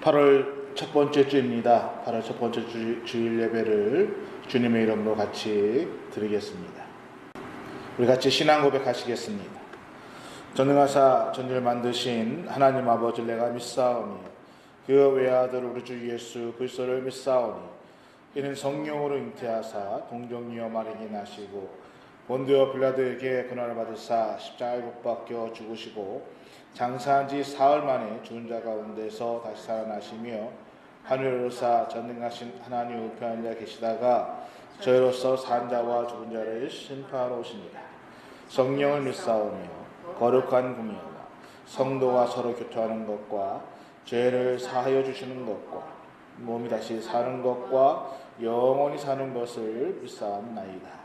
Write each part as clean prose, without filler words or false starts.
8월 첫 번째 주입니다. 8월 첫 번째 주일 예배를 주님의 이름으로 같이 드리겠습니다. 우리 같이 신앙 고백하시겠습니다. 전능하사 전지를 만드신 하나님 아버지를 내가 믿사오니 그 외아들 우리 주 예수 그리스도를 믿사오니 이는 성령으로 잉태하사 동정녀 마리아에게 나시고 본디오 빌라도에게 고난을 받으사 십자가에 못 박혀 죽으시고 장사한 지 사흘 만에 죽은 자 가운데서 다시 살아나시며 하늘에 오르사 전능하신 하나님 우편에 앉아 계시다가 저희로서 산 자와 죽은 자를 심판하러 오십니다. 성령을 믿사오며 거룩한 공예와 성도가 서로 교통하는 것과 죄를 사하여 주시는 것과 몸이 다시 사는 것과 영원히 사는 것을 믿사옵나이다.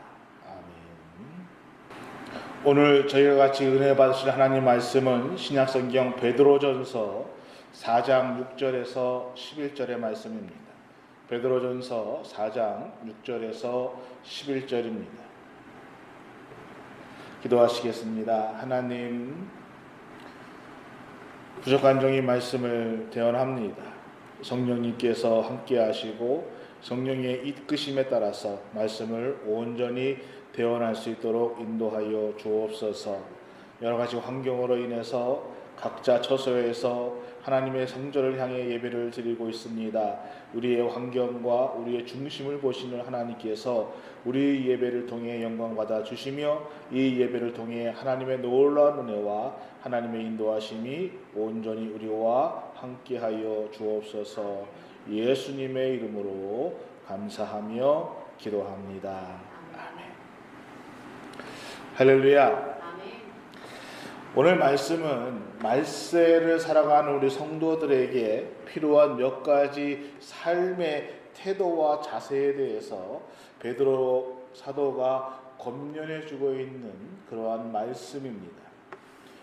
오늘 저희가 같이 은혜 받으실 하나님 말씀은 신약성경 베드로전서 4장 6절에서 11절의 말씀입니다. 베드로전서 4장 6절에서 11절입니다. 기도하시겠습니다. 하나님, 부족한 종이 말씀을 대언합니다. 성령님께서 함께 하시고 성령의 이끄심에 따라서 말씀을 온전히 대언할 수 있도록 인도하여 주옵소서. 여러 가지 환경으로 인해서 각자 처소에서 하나님의 성전을 향해 예배를 드리고 있습니다. 우리의 환경과 우리의 중심을 보시는 하나님께서 우리 예배를 통해 영광 받아 주시며 이 예배를 통해 하나님의 놀라운 은혜와 하나님의 인도하심이 온전히 우리와 함께하여 주옵소서. 예수님의 이름으로 감사하며 기도합니다. 할렐루야. 오늘 말씀은 말세를 살아가는 우리 성도들에게 필요한 몇 가지 삶의 태도와 자세에 대해서 베드로 사도가 권면해 주고 있는 그러한 말씀입니다.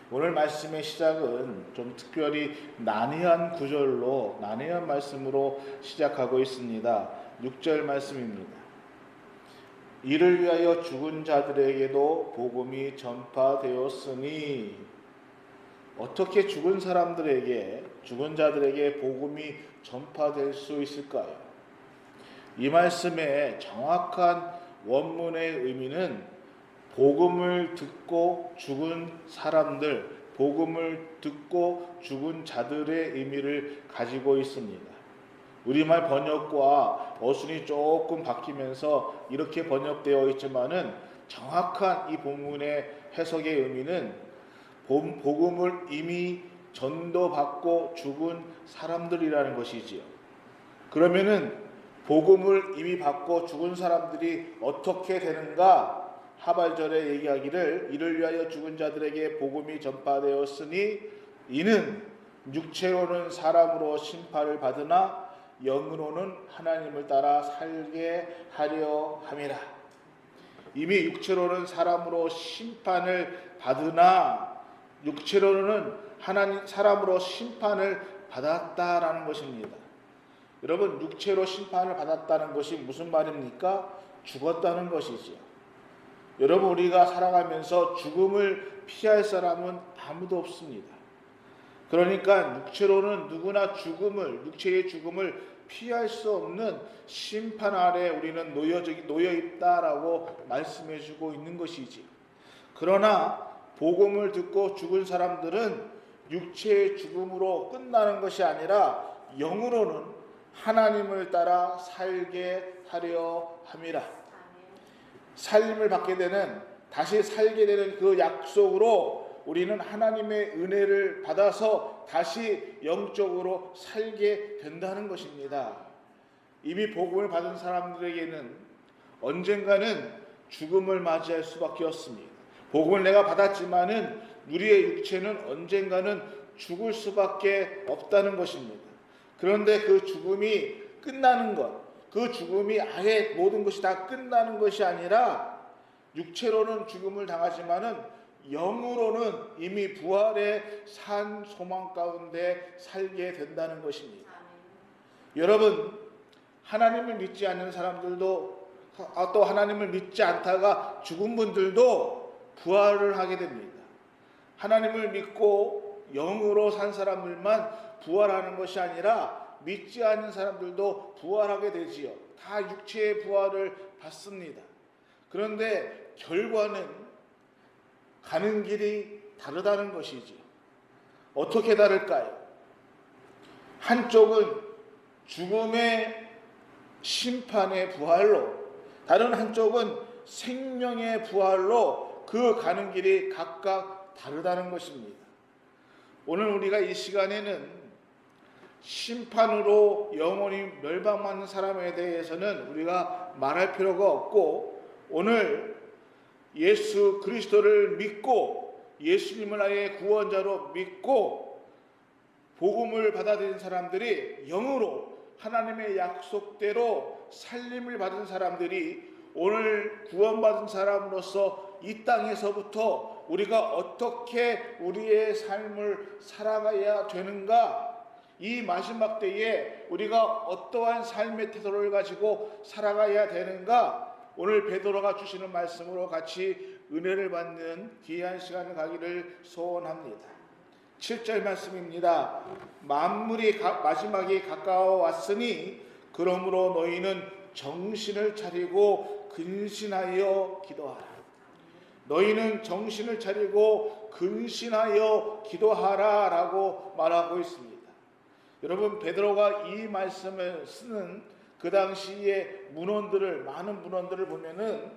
오늘 말씀의 시작은 좀 특별히 난해한 구절로 난해한 말씀으로 시작하고 있습니다. 6절 말씀입니다. 이를 위하여 죽은 자들에게도 복음이 전파되었으니, 어떻게 죽은 자들에게 복음이 전파될 수 있을까요? 이 말씀의 정확한 원문의 의미는 복음을 듣고 죽은 사람들, 복음을 듣고 죽은 자들의 의미를 가지고 있습니다. 우리말 번역과 어순이 조금 바뀌면서 이렇게 번역되어 있지만은 정확한 이 본문의 해석의 의미는 복음을 이미 전도받고 죽은 사람들이라는 것이지요. 그러면은 복음을 이미 받고 죽은 사람들이 어떻게 되는가? 하발절에 얘기하기를 이를 위하여 죽은 자들에게 복음이 전파되었으니 이는 육체로는 사람으로 심판을 받으나 영으로는 하나님을 따라 살게 하려 함이라. 이미 육체로는 사람으로 심판을 받으나 육체로는 사람으로 심판을 받았다라는 것입니다. 여러분, 육체로 심판을 받았다는 것이 무슨 말입니까? 죽었다는 것이죠. 여러분, 우리가 살아가면서 죽음을 피할 사람은 아무도 없습니다. 그러니까 육체로는 누구나 육체의 죽음을 피할 수 없는 심판 아래 우리는 놓여 있다라고 말씀해주고 있는 것이지. 그러나 복음을 듣고 죽은 사람들은 육체의 죽음으로 끝나는 것이 아니라 영으로는 하나님을 따라 살게 하려 함이라. 살림을 받게 되는, 다시 살게 되는 그 약속으로 우리는 하나님의 은혜를 받아서 다시 영적으로 살게 된다는 것입니다. 이미 복음을 받은 사람들에게는 언젠가는 죽음을 맞이할 수밖에 없습니다. 복음을 내가 받았지만은 우리의 육체는 언젠가는 죽을 수밖에 없다는 것입니다. 그런데 그 죽음이 끝나는 것, 그 죽음이 아예 모든 것이 다 끝나는 것이 아니라 육체로는 죽음을 당하지만은 영으로는 이미 부활의 산 소망 가운데 살게 된다는 것입니다. 여러분, 하나님을 믿지 않는 사람들도 또 하나님을 믿지 않다가 죽은 분들도 부활을 하게 됩니다. 하나님을 믿고 영으로 산 사람들만 부활하는 것이 아니라 믿지 않는 사람들도 부활하게 되지요. 다 육체의 부활을 받습니다. 그런데 결과는 가는 길이 다르다는 것이지요. 어떻게 다를까요? 한쪽은 죽음의 심판의 부활로, 다른 한쪽은 생명의 부활로 그 가는 길이 각각 다르다는 것입니다. 오늘 우리가 이 시간에는 심판으로 영원히 멸망받는 사람에 대해서는 우리가 말할 필요가 없고, 오늘 예수 그리스도를 믿고 예수님을 나의 구원자로 믿고 복음을 받아들인 사람들이, 영으로 하나님의 약속대로 살림을 받은 사람들이 오늘 구원받은 사람으로서 이 땅에서부터 우리가 어떻게 우리의 삶을 살아가야 되는가, 이 마지막 때에 우리가 어떠한 삶의 태도를 가지고 살아가야 되는가, 오늘 베드로가 주시는 말씀으로 같이 은혜를 받는 귀한 시간을 가기를 소원합니다. 7절 말씀입니다. 만물이 마지막이 가까워 왔으니 그러므로 너희는 정신을 차리고 근신하여 기도하라. 너희는 정신을 차리고 근신하여 기도하라 라고 말하고 있습니다. 여러분, 베드로가 이 말씀을 쓰는 그 당시의 많은 문헌들을 보면은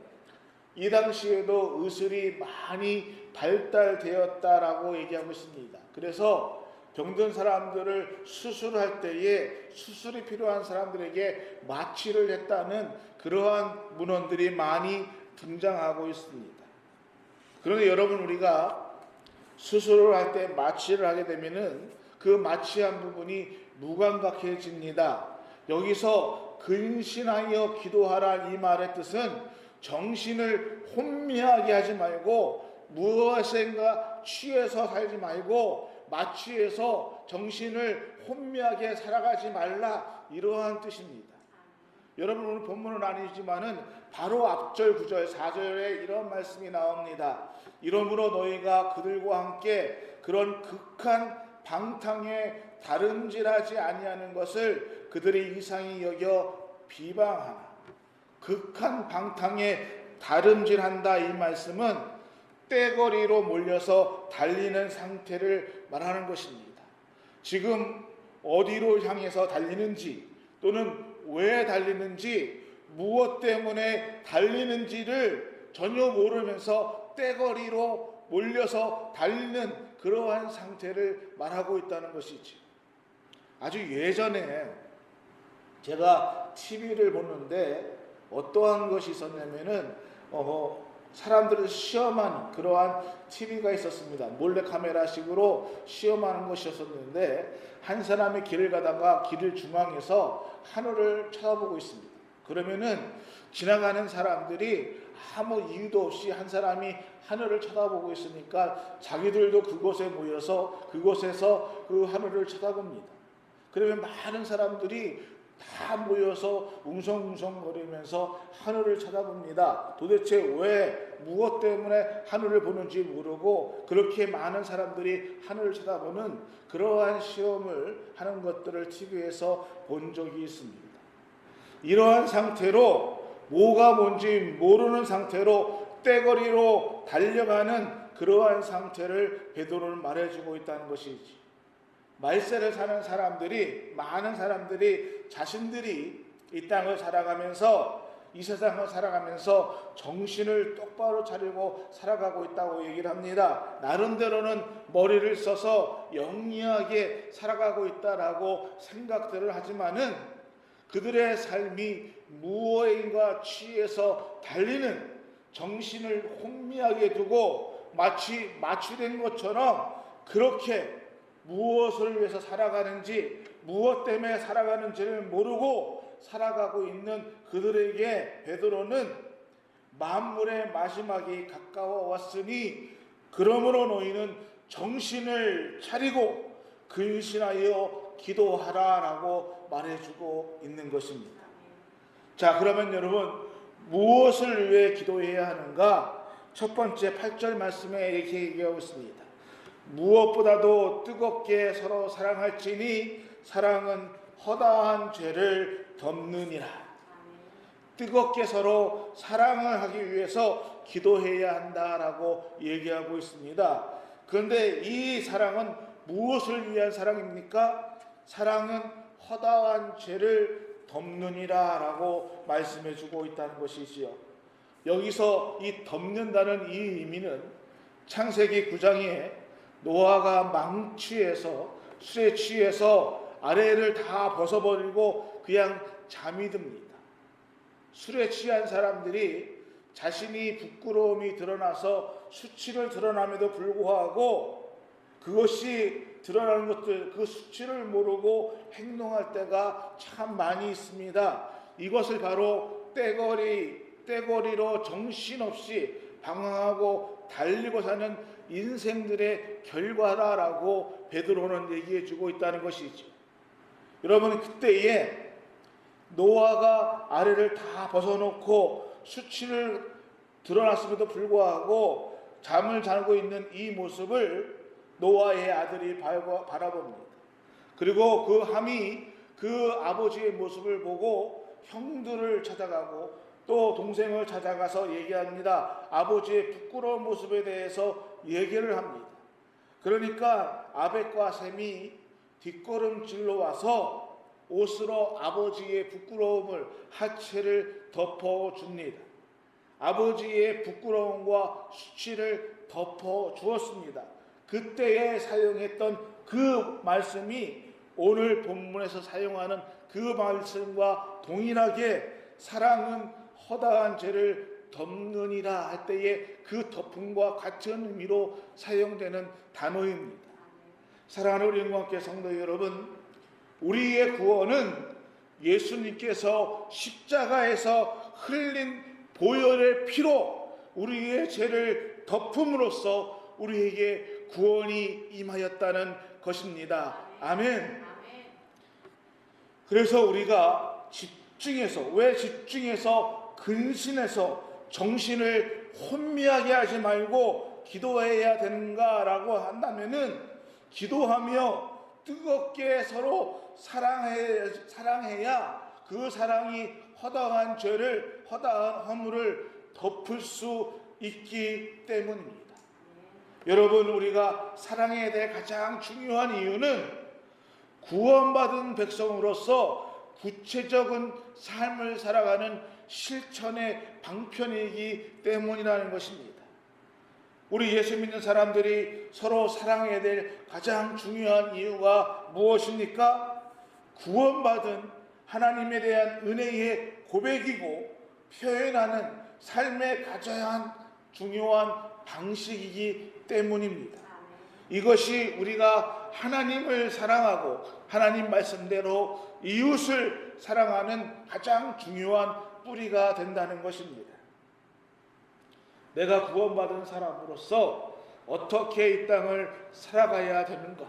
이 당시에도 의술이 많이 발달되었다라고 얘기하고 있습니다. 그래서 병든 사람들을 수술할 때에 수술이 필요한 사람들에게 마취를 했다는 그러한 문헌들이 많이 등장하고 있습니다. 그런데 여러분, 우리가 수술을 할 때 마취를 하게 되면은 그 마취한 부분이 무감각해집니다. 여기서 근신하여 기도하라, 이 말의 뜻은 정신을 혼미하게 하지 말고 무엇인가 취해서 살지 말고 마취해서 정신을 혼미하게 살아가지 말라, 이러한 뜻입니다. 여러분, 오늘 본문은 아니지만은 바로 앞절 9절 4절에 이런 말씀이 나옵니다. 이러므로 너희가 그들과 함께 그런 극한 방탕에 다름질하지 아니하는 것을 그들의 이상히 여겨 비방하나. 극한 방탕에 다름질한다, 이 말씀은 떼거리로 몰려서 달리는 상태를 말하는 것입니다. 지금 어디로 향해서 달리는지, 또는 왜 달리는지, 무엇 때문에 달리는지를 전혀 모르면서 떼거리로 몰려서 달리는 그러한 상태를 말하고 있다는 것이지. 아주 예전에 제가 TV를 보는데 어떠한 것이 있었냐면은 사람들을 시험하는 그러한 TV가 있었습니다. 몰래카메라식으로 시험하는 것이었었는데, 한 사람이 길을 가다가 길 중앙에서 하늘을 쳐다보고 있습니다. 그러면은 지나가는 사람들이 아무 이유도 없이 한 사람이 하늘을 쳐다보고 있으니까 자기들도 그곳에 모여서 그곳에서 그 하늘을 쳐다봅니다. 그러면 많은 사람들이 다 모여서 웅성웅성거리면서 하늘을 쳐다봅니다. 도대체 왜, 무엇 때문에 하늘을 보는지 모르고 그렇게 많은 사람들이 하늘을 쳐다보는 그러한 시험을 하는 것들을 TV에서 본 적이 있습니다. 이러한 상태로, 뭐가 뭔지 모르는 상태로 떼거리로 달려가는 그러한 상태를 베드로는 말해주고 있다는 것이지. 말세를 사는 사람들이, 많은 사람들이 자신들이 이 땅을 살아가면서, 이 세상을 살아가면서 정신을 똑바로 차리고 살아가고 있다고 얘기를 합니다. 나름대로는 머리를 써서 영리하게 살아가고 있다라고 생각들을 하지만은 그들의 삶이 무엇인가 취해서 달리는, 정신을 혼미하게 두고 마치 마취된 것처럼 그렇게 무엇을 위해서 살아가는지, 무엇 때문에 살아가는지를 모르고 살아가고 있는 그들에게 베드로는 만물의 마지막이 가까워 왔으니 그러므로 너희는 정신을 차리고 근신하여 기도하라 라고 말해주고 있는 것입니다. 자, 그러면 여러분, 무엇을 위해 기도해야 하는가? 첫 번째 8절 말씀에 이렇게 얘기하고 있습니다. 무엇보다도 뜨겁게 서로 사랑할지니 사랑은 허다한 죄를 덮느니라. 뜨겁게 서로 사랑을 하기 위해서 기도해야 한다라고 얘기하고 있습니다. 그런데 이 사랑은 무엇을 위한 사랑입니까? 사랑은 허다한 죄를 덮느니라 라고 말씀해 주고 있다는 것이지요. 여기서 이 덮는다는 이 의미는 창세기 9장에 노아가 망취해서 술에 취해서 아래를 다 벗어버리고 그냥 잠이 듭니다. 술에 취한 사람들이 자신이 부끄러움이 드러나서 수치를 드러남에도 불구하고 그것이 드러나는 것들, 그 수치를 모르고 행동할 때가 참 많이 있습니다. 이것을 바로 떼거리로 정신없이 방황하고 달리고 사는 인생들의 결과라고 베드로는 얘기해 주고 있다는 것이죠. 여러분, 그때에 노아가 아래를 다 벗어놓고 수치를 드러났음에도 불구하고 잠을 자고 있는 이 모습을 노아의 아들이 바라봅니다. 그리고 그 함이 그 아버지의 모습을 보고 형들을 찾아가고 또 동생을 찾아가서 얘기합니다. 아버지의 부끄러운 모습에 대해서 얘기를 합니다. 그러니까 아벡과 셈이 뒷걸음질로 와서 옷으로 아버지의 부끄러움을, 하체를 덮어줍니다. 아버지의 부끄러움과 수치를 덮어주었습니다. 그때에 사용했던 그 말씀이 오늘 본문에서 사용하는 그 말씀과 동일하게 사랑은 허다한 죄를 덮느니라 할 때에 그 덮음과 같은 의미로 사용되는 단어입니다. 사랑하는 우리 영광께 성도 여러분, 우리의 구원은 예수님께서 십자가에서 흘린 보혈의 피로 우리의 죄를 덮음으로써 우리에게 구원이 임하였다는 것입니다. 아멘. 그래서 우리가 왜 집중해서 근신해서 정신을 혼미하게 하지 말고 기도해야 되는가라고 한다면은, 기도하며 뜨겁게 서로 사랑해야 그 사랑이 허다한 죄를, 허다한 허물을 덮을 수 있기 때문입니다. 여러분, 우리가 사랑에 대해 가장 중요한 이유는 구원받은 백성으로서 구체적인 삶을 살아가는 실천의 방편이기 때문이라는 것입니다. 우리 예수 믿는 사람들이 서로 사랑해야 될 가장 중요한 이유가 무엇입니까? 구원받은 하나님에 대한 은혜의 고백이고 표현하는 삶에 가장 중요한 방식이기 때문입니다. 이것이 우리가 하나님을 사랑하고 하나님 말씀대로 이웃을 사랑하는 가장 중요한 뿌리가 된다는 것입니다. 내가 구원받은 사람으로서 어떻게 이 땅을 살아가야 되는가?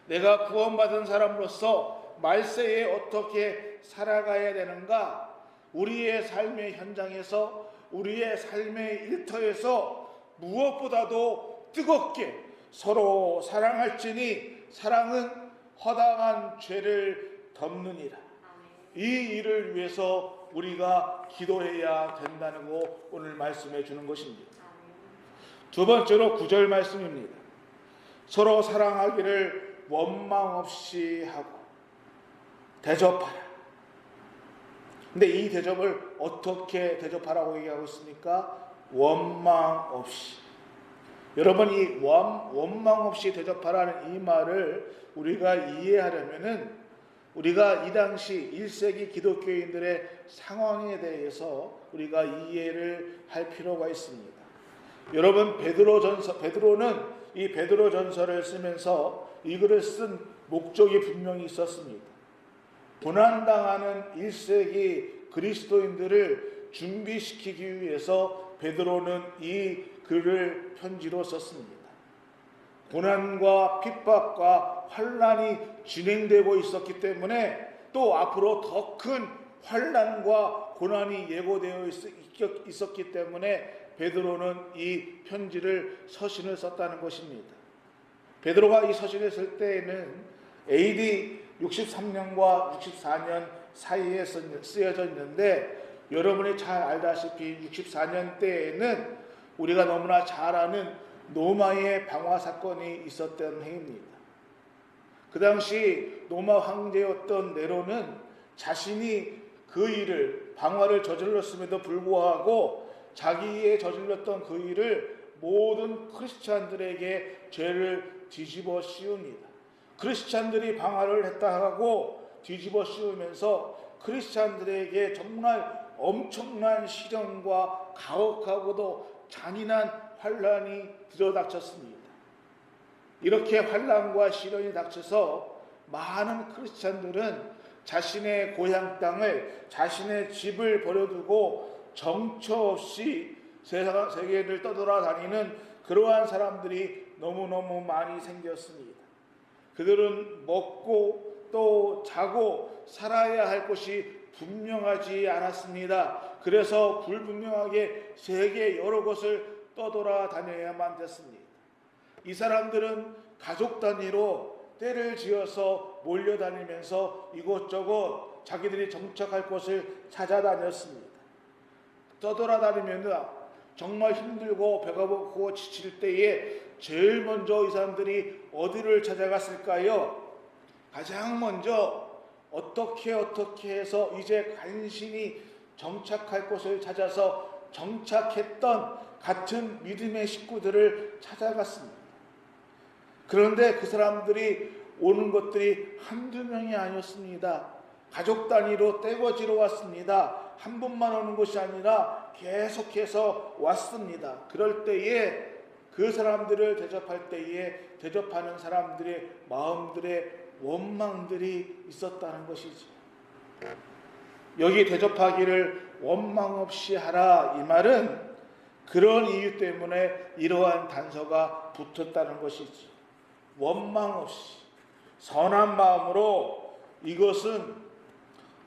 내가 구원받은 사람으로서 말세에 어떻게 살아가야 되는가? 우리의 삶의 현장에서, 우리의 삶의 일터에서 무엇보다도 뜨겁게 서로 사랑할지니 사랑은 허다한 죄를 덮느니라. 이 일을 위해서 우리가 기도해야 된다는 거 오늘 말씀해 주는 것입니다. 두 번째로 9절 말씀입니다. 서로 사랑하기를 원망 없이 하고 대접하라. 근데 이 대접을 어떻게 대접하라고 얘기하고 있습니까? 원망 없이. 여러분, 이 원망 없이 대접하라는 이 말을 우리가 이해하려면은 우리가 이 당시 1세기 기독교인들의 상황에 대해서 우리가 이해를 할 필요가 있습니다. 여러분, 베드로는 이 베드로전서를 쓰면서 이 글을 쓴 목적이 분명히 있었습니다. 고난당하는 1세기 그리스도인들을 준비시키기 위해서 베드로는 이 글을 편지로 썼습니다. 고난과 핍박과 환난이 진행되고 있었기 때문에 또 앞으로 더 큰 환난과 고난이 예고되어 있었기 때문에 베드로는 이 편지를 서신을 썼다는 것입니다. 베드로가 이 서신을 쓸 때에는 AD 63년과 64년 사이에 쓰여져 있는데, 여러분이 잘 알다시피 64년 때에는 우리가 너무나 잘 아는 노마의 방화 사건이 있었던 해입니다. 그 당시 노마 황제였던 네로는 자신이 그 일을, 방화를 저질렀음에도 불구하고 자기의 저질렀던 그 일을 모든 크리스찬들에게 죄를 뒤집어 씌웁니다. 크리스찬들이 방화를 했다 하고 뒤집어 씌우면서 크리스찬들에게 정말 엄청난 시련과 가혹하고도 잔인한 환란이 들어닥쳤습니다. 이렇게 환란과 시련이 닥쳐서 많은 크리스찬들은 자신의 고향 땅을, 자신의 집을 버려두고 정처 없이 세계를 떠돌아다니는 그러한 사람들이 너무너무 많이 생겼습니다. 그들은 먹고 또 자고 살아야 할 것이 분명하지 않았습니다. 그래서 불분명하게 세계 여러 곳을 떠돌아다녀야만 됐습니다. 이 사람들은 가족 단위로 때를 지어서 몰려다니면서 이곳저곳 자기들이 정착할 곳을 찾아다녔습니다. 떠돌아다니면 정말 힘들고 배가 고프고 지칠 때에 제일 먼저 이 사람들이 어디를 찾아갔을까요? 가장 먼저 어떻게 해서 이제 간신히 정착할 곳을 찾아서 정착했던 같은 믿음의 식구들을 찾아갔습니다. 그런데 그 사람들이 오는 것들이 한두 명이 아니었습니다. 가족 단위로 떼거지로 왔습니다. 한 분만 오는 것이 아니라 계속해서 왔습니다. 그럴 때에 그 사람들을 대접할 때에 대접하는 사람들의 마음들의 원망들이 있었다는 것이죠. 여기 대접하기를 원망 없이 하라, 이 말은 그런 이유 때문에 이러한 단서가 붙었다는 것이죠. 원망 없이 선한 마음으로 이것은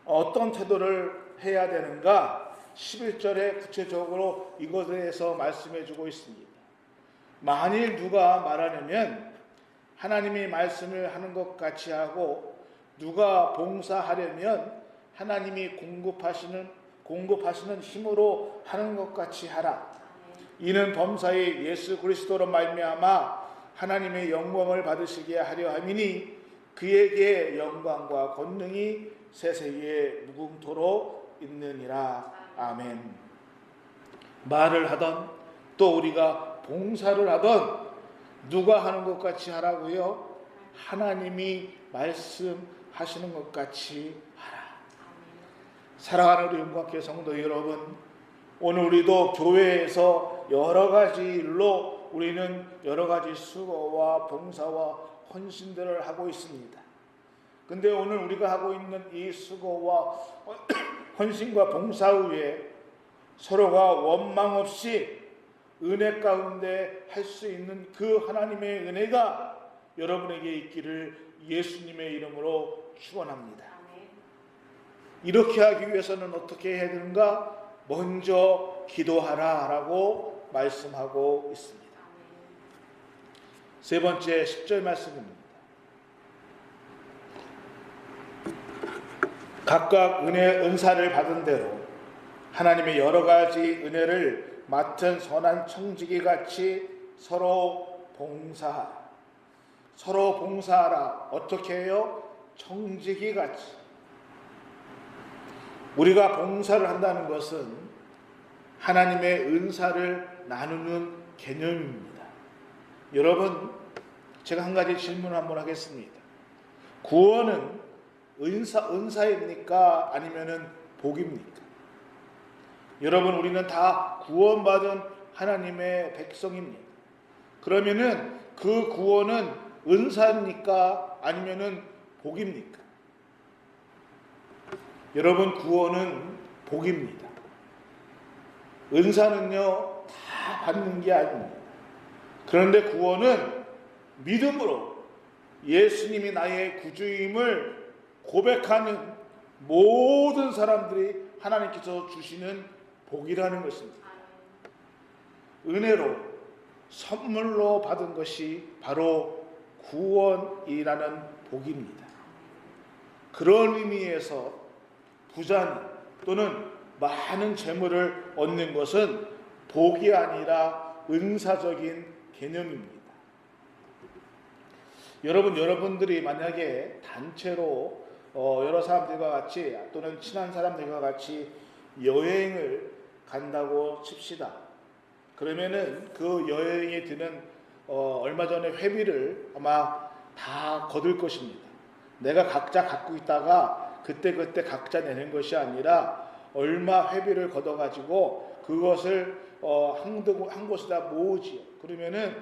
어떤 태도를 해야 되는가? 11절에 구체적으로 이것에 대해서 말씀해 주고 있습니다. 만일 누가 말하려면 하나님이 말씀을 하는 것 같이 하고, 누가 봉사하려면 하나님이 공급하시는 힘으로 하는 것 같이 하라. 이는 범사의 예수 그리스도로 말미암아 하나님의 영광을 받으시게 하려 함이니 그에게 영광과 권능이 세세에 무궁토록 있느니라. 아멘. 말을 하던 또 우리가 봉사를 하던 누가 하는 것 같이 하라고요? 하나님이 말씀하시는 것 같이 하라. 사랑하는 우리 영광교회 성도 여러분, 오늘 우리도 교회에서 여러 가지 일로 우리는 여러 가지 수고와 봉사와 헌신들을 하고 있습니다. 근데 오늘 우리가 하고 있는 이 수고와 헌신과 봉사 후에 서로가 원망 없이 은혜 가운데 할 수 있는 그 하나님의 은혜가 여러분에게 있기를 예수님의 이름으로 축원합니다. 이렇게 하기 위해서는 어떻게 해야 되는가? 먼저 기도하라 라고 말씀하고 있습니다. 세 번째 10절 말씀입니다. 각각 은사를 받은 대로 하나님의 여러 가지 은혜를 맡은 선한 청지기 같이 서로 봉사하라. 서로 봉사하라. 어떻게 해요? 청지기 같이. 우리가 봉사를 한다는 것은 하나님의 은사를 나누는 개념입니다. 여러분, 제가 한 가지 질문을 한번 하겠습니다. 구원은 은사입니까? 아니면은 복입니까? 여러분, 우리는 다 구원받은 하나님의 백성입니다. 그러면은 그 구원은 은사입니까? 아니면은 복입니까? 여러분, 구원은 복입니다. 은사는요, 다 받는 게 아닙니다. 그런데 구원은 믿음으로 예수님이 나의 구주임을 고백하는 모든 사람들이 하나님께서 주시는 복이라는 것입니다. 은혜로 선물로 받은 것이 바로 구원이라는 복입니다. 그런 의미에서 부자니 또는 많은 재물을 얻는 것은 복이 아니라 은사적인 개념입니다. 여러분들이 만약에 단체로 여러 사람들과 같이 또는 친한 사람들과 같이 여행을 간다고 칩시다. 그러면은 그 여행에 드는 얼마 전에 회비를 아마 다 거둘 것입니다. 내가 각자 갖고 있다가 그때 각자 내는 것이 아니라 얼마 회비를 걷어가지고 그것을 한 곳에다 모으지요. 그러면은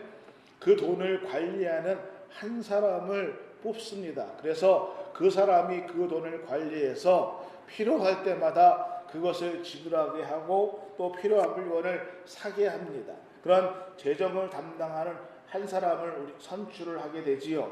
그 돈을 관리하는 한 사람을 뽑습니다. 그래서 그 사람이 그 돈을 관리해서 필요할 때마다 그것을 지불하게 하고 또 필요한 물건을 사게 합니다. 그런 재정을 담당하는 한 사람을 우리 선출을 하게 되지요.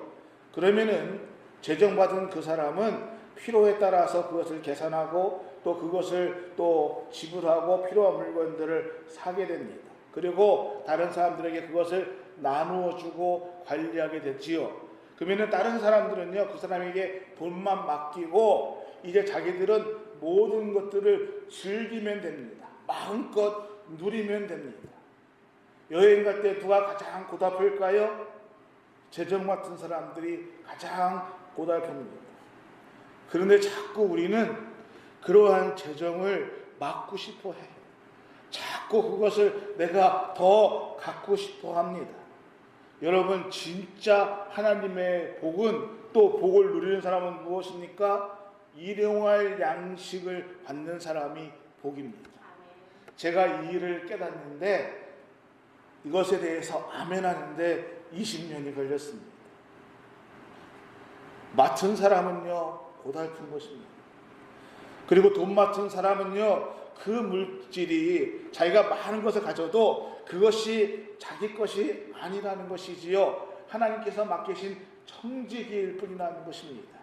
그러면은 재정받은 그 사람은 필요에 따라서 그것을 계산하고 또 그것을 또 지불하고 필요한 물건들을 사게 됩니다. 그리고 다른 사람들에게 그것을 나누어 주고 관리하게 되지요. 그러면은 다른 사람들은요, 그 사람에게 돈만 맡기고 이제 자기들은 모든 것들을 즐기면 됩니다. 마음껏 누리면 됩니다. 여행 갈 때 누가 가장 고달플까요? 재정 같은 사람들이 가장 고달픕니다. 그런데 자꾸 우리는 그러한 재정을 막고 싶어 해요. 자꾸 그것을 내가 더 갖고 싶어 합니다. 여러분, 진짜 하나님의 복은, 또 복을 누리는 사람은 무엇입니까? 일용할 양식을 받는 사람이 복입니다. 제가 이 일을 깨닫는데 이것에 대해서 아멘 하는데 20년이 걸렸습니다. 맡은 사람은요, 고달픈 것입니다. 그리고 돈 맡은 사람은요, 그 물질이 자기가 많은 것을 가져도 그것이 자기 것이 아니라는 것이지요. 하나님께서 맡기신 청지기일 뿐이라는 것입니다.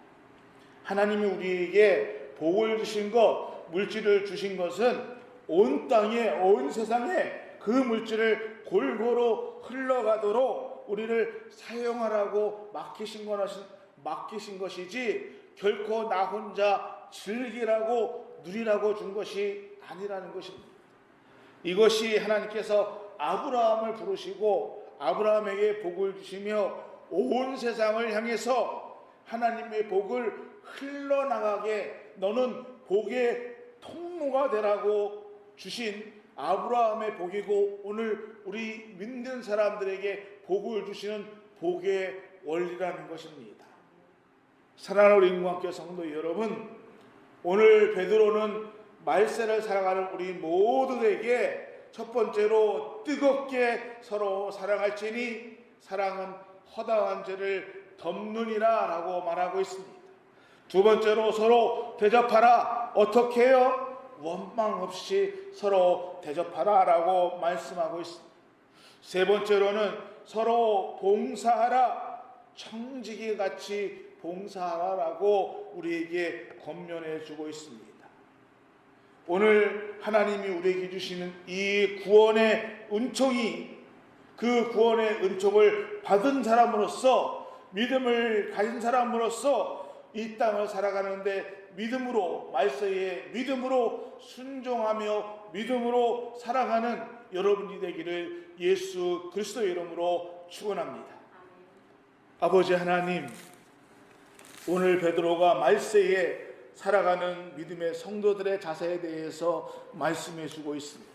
하나님이 우리에게 복을 주신 것, 물질을 주신 것은 온 땅에, 온 세상에 그 물질을 골고루 흘러가도록 우리를 사용하라고 맡기신 것이지 결코 나 혼자 즐기라고 누리라고 준 것이 아니라는 것입니다. 이것이 하나님께서 아브라함을 부르시고 아브라함에게 복을 주시며 온 세상을 향해서 하나님의 복을 흘러나가게 너는 복의 통로가 되라고 주신 아브라함의 복이고 오늘 우리 믿는 사람들에게 복을 주시는 복의 원리라는 것입니다. 사랑하는 우리 인구학교 성도 여러분, 오늘 베드로는 말세를 살아가는 우리 모두에게 첫 번째로 뜨겁게 서로 사랑할지니 사랑은 허다한 죄를 덮느니라 라고 말하고 있습니다. 두 번째로 서로 대접하라. 어떻게 해요? 원망 없이 서로 대접하라 라고 말씀하고 있습니다. 세 번째로는 서로 봉사하라. 청지기 같이 봉사하라라고 우리에게 권면해 주고 있습니다. 오늘 하나님이 우리에게 주시는 이 구원의 은총이 그 구원의 은총을 받은 사람으로서 믿음을 가진 사람으로서 이 땅을 살아가는데 믿음으로 말세에 믿음으로 순종하며 믿음으로 살아가는 여러분이 되기를 예수 그리스도의 이름으로 축원합니다. 아버지 하나님, 오늘 베드로가 말세에 살아가는 믿음의 성도들의 자세에 대해서 말씀해 주고 있습니다.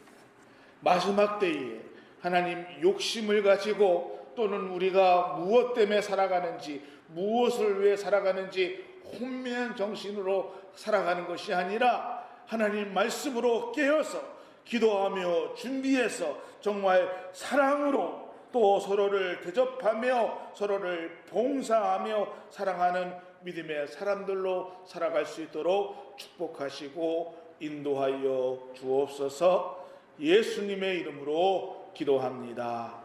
마지막 때에 하나님 욕심을 가지고 또는 우리가 무엇 때문에 살아가는지 무엇을 위해 살아가는지 혼미한 정신으로 살아가는 것이 아니라 하나님 말씀으로 깨어서 기도하며 준비해서 정말 사랑으로 또 서로를 대접하며 서로를 봉사하며 사랑하는 믿음의 사람들로 살아갈 수 있도록 축복하시고 인도하여 주옵소서. 예수님의 이름으로 기도합니다.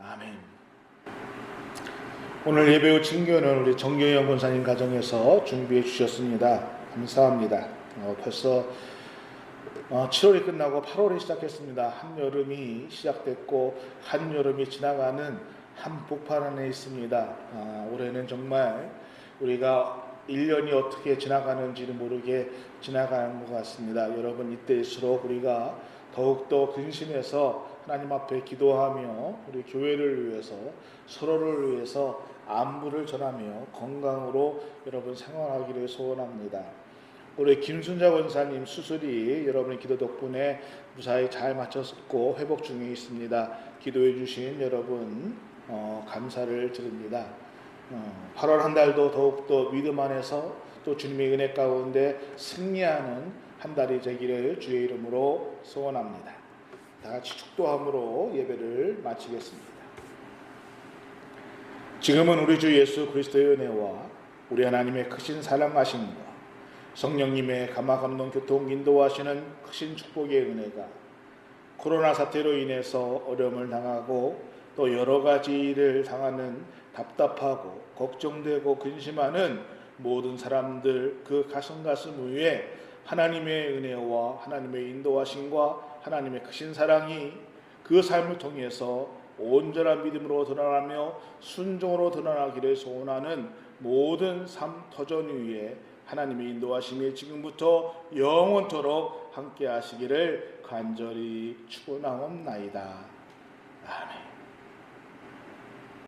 아멘. 오늘 예배 후 친교는 우리 정경영 권사님 가정에서 준비해 주셨습니다. 감사합니다. 벌써 7월이 끝나고 8월이 시작했습니다. 한여름이 시작됐고 한여름이 지나가는 한복판 안에 있습니다. 올해는 정말 우리가 1년이 어떻게 지나가는지는 모르게 지나가는 것 같습니다. 여러분, 이때일수록 우리가 더욱더 근신해서 하나님 앞에 기도하며 우리 교회를 위해서, 서로를 위해서 안부를 전하며 건강으로 여러분 생활하기를 소원합니다. 우리 김순자 원사님 수술이 여러분의 기도 덕분에 무사히 잘 마쳤고 회복 중에 있습니다. 기도해 주신 여러분 감사를 드립니다. 8월 한 달도 더욱더 믿음 안에서 또 주님의 은혜 가운데 승리하는 한 달이 되기를 주의 이름으로 소원합니다. 다 같이 축도함으로 예배를 마치겠습니다. 지금은 우리 주 예수 그리스도의 은혜와 우리 하나님의 크신 사랑하심과 성령님의 감화감동 교통 인도하시는 크신 축복의 은혜가 코로나 사태로 인해서 어려움을 당하고 또 여러 가지 일을 당하는 답답하고 걱정되고 근심하는 모든 사람들 그 가슴 위에 하나님의 은혜와 하나님의 인도하심과 하나님의 크신 사랑이 그 삶을 통해서 온전한 믿음으로 드러나며 순종으로 드러나기를 소원하는 모든 삶 터전 위에 하나님의 인도하심이 지금부터 영원토록 함께 하시기를 간절히 축원하옵나이다. 아멘.